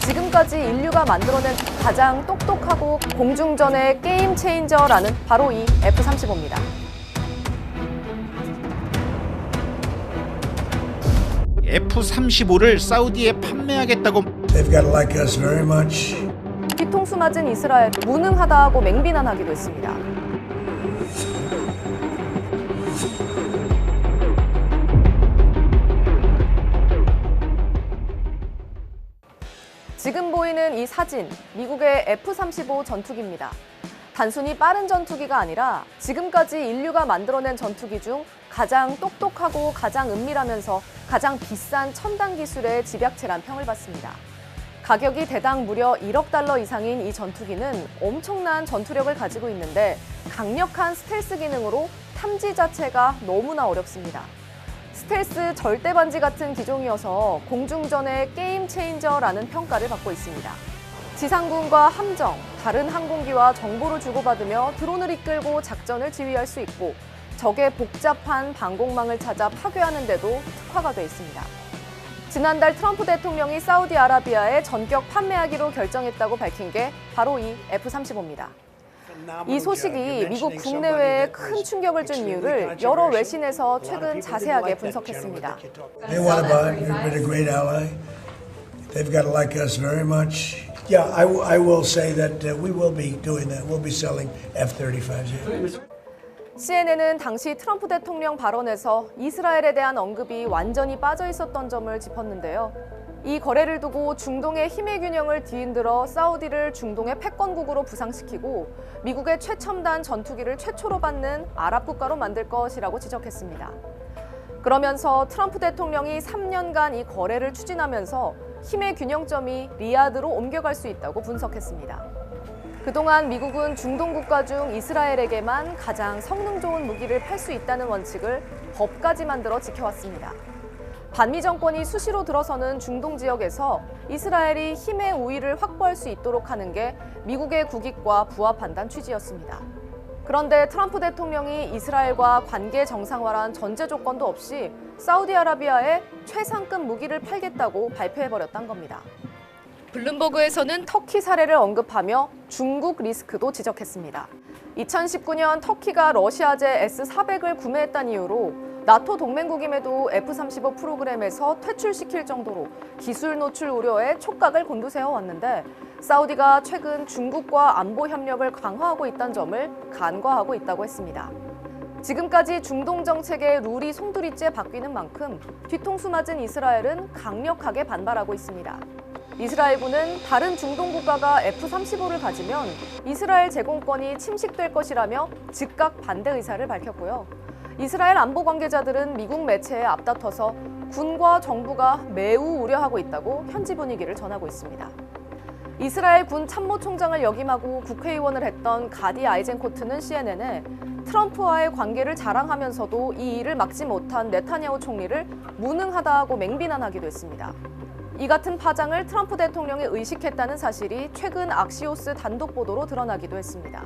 지금까지 인류가 만들어낸 가장 똑똑하고 공중전의 게임 체인저라는 바로 이 F-35입니다. F-35를 사우디에 판매하겠다고. They've got to like us very much. 뒤통수 맞은 이스라엘, 무능하다고 맹비난하기도 했습니다. 지금 보이는 이 사진, 미국의 F-35 전투기입니다. 단순히 빠른 전투기가 아니라 지금까지 인류가 만들어낸 전투기 중 가장 똑똑하고 가장 은밀하면서 가장 비싼 첨단 기술의 집약체란 평을 받습니다. 가격이 대당 무려 1억 달러 이상인 이 전투기는 엄청난 전투력을 가지고 있는데 강력한 스텔스 기능으로 탐지 자체가 너무나 어렵습니다. 스텔스 절대 반지 같은 기종이어서 공중전의 게임 체인저라는 평가를 받고 있습니다. 지상군과 함정, 다른 항공기와 정보를 주고받으며 드론을 이끌고 작전을 지휘할 수 있고 적의 복잡한 방공망을 찾아 파괴하는 데도 특화가 돼 있습니다. 지난달 트럼프 대통령이 사우디아라비아에 전격 판매하기로 결정했다고 밝힌 게 바로 이 F-35입니다. 이 소식이 미국 국내외에 큰 충격을 준 이유를 여러 외신에서 최근 자세하게 분석했습니다. They want to buy. They've been a great ally. They've got to like us very much. Yeah, I will say that we will be doing that. We'll be selling F-35s. CNN은 당시 트럼프 대통령 발언에서 이스라엘에 대한 언급이 완전히 빠져 있었던 점을 짚었는데요. 이 거래를 두고 중동의 힘의 균형을 뒤흔들어 사우디를 중동의 패권국으로 부상시키고 미국의 최첨단 전투기를 최초로 받는 아랍 국가로 만들 것이라고 지적했습니다. 그러면서 트럼프 대통령이 3년간 이 거래를 추진하면서 힘의 균형점이 리야드로 옮겨갈 수 있다고 분석했습니다. 그동안 미국은 중동 국가 중 이스라엘에게만 가장 성능 좋은 무기를 팔 수 있다는 원칙을 법까지 만들어 지켜왔습니다. 반미 정권이 수시로 들어서는 중동 지역에서 이스라엘이 힘의 우위를 확보할 수 있도록 하는 게 미국의 국익과 부합한다는 취지였습니다. 그런데 트럼프 대통령이 이스라엘과 관계 정상화란 전제 조건도 없이 사우디아라비아에 최상급 무기를 팔겠다고 발표해버렸단 겁니다. 블룸버그에서는 터키 사례를 언급하며 중국 리스크도 지적했습니다. 2019년 터키가 러시아제 S-400을 구매했다는 이유로 나토 동맹국임에도 F-35 프로그램에서 퇴출시킬 정도로 기술 노출 우려에 촉각을 곤두세워왔는데 사우디가 최근 중국과 안보 협력을 강화하고 있다는 점을 간과하고 있다고 했습니다. 지금까지 중동 정책의 룰이 송두리째 바뀌는 만큼 뒤통수 맞은 이스라엘은 강력하게 반발하고 있습니다. 이스라엘군은 다른 중동 국가가 F-35를 가지면 이스라엘 제공권이 침식될 것이라며 즉각 반대 의사를 밝혔고요. 이스라엘 안보 관계자들은 미국 매체에 앞다퉈서 군과 정부가 매우 우려하고 있다고 현지 분위기를 전하고 있습니다. 이스라엘 군 참모총장을 역임하고 국회의원을 했던 가디 아이젠코트는 CNN에 트럼프와의 관계를 자랑하면서도 이 일을 막지 못한 네타냐후 총리를 무능하다고 맹비난하기도 했습니다. 이 같은 파장을 트럼프 대통령이 의식했다는 사실이 최근 악시오스 단독 보도로 드러나기도 했습니다.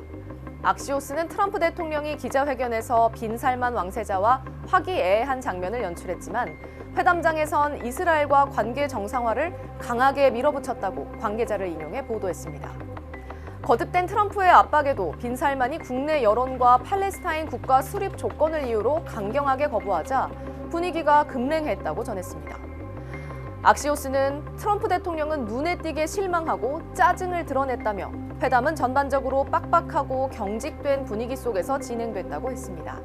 악시오스는 트럼프 대통령이 기자회견에서 빈살만 왕세자와 화기애애한 장면을 연출했지만 회담장에선 이스라엘과 관계 정상화를 강하게 밀어붙였다고 관계자를 인용해 보도했습니다. 거듭된 트럼프의 압박에도 빈살만이 국내 여론과 팔레스타인 국가 수립 조건을 이유로 강경하게 거부하자 분위기가 급랭했다고 전했습니다. 악시오스는 트럼프 대통령은 눈에 띄게 실망하고 짜증을 드러냈다며 회담은 전반적으로 빡빡하고 경직된 분위기 속에서 진행됐다고 했습니다.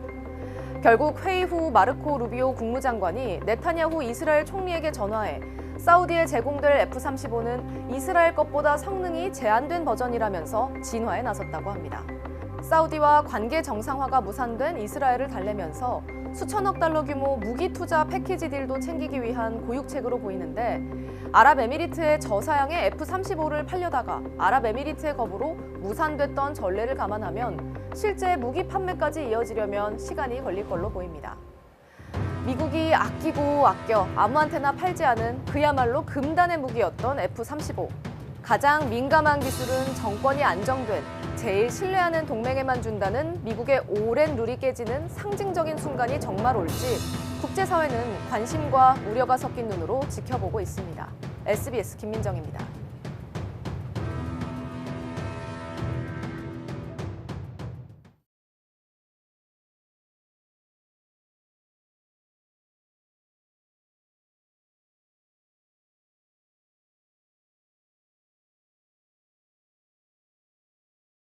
결국 회의 후 마르코 루비오 국무장관이 네타냐후 이스라엘 총리에게 전화해 사우디에 제공될 F-35는 이스라엘 것보다 성능이 제한된 버전이라면서 진화에 나섰다고 합니다. 사우디와 관계 정상화가 무산된 이스라엘을 달래면서 수천억 달러 규모 무기 투자 패키지 딜도 챙기기 위한 고육책으로 보이는데 아랍에미리트의 저사양의 F-35를 팔려다가 아랍에미리트의 겁으로 무산됐던 전례를 감안하면 실제 무기 판매까지 이어지려면 시간이 걸릴 걸로 보입니다. 미국이 아끼고 아껴 아무한테나 팔지 않은 그야말로 금단의 무기였던 F-35. 가장 민감한 기술은 정권이 안정된 제일 신뢰하는 동맹에만 준다는 미국의 오랜 룰이 깨지는 상징적인 순간이 정말 올지 국제사회는 관심과 우려가 섞인 눈으로 지켜보고 있습니다. SBS 김민정입니다.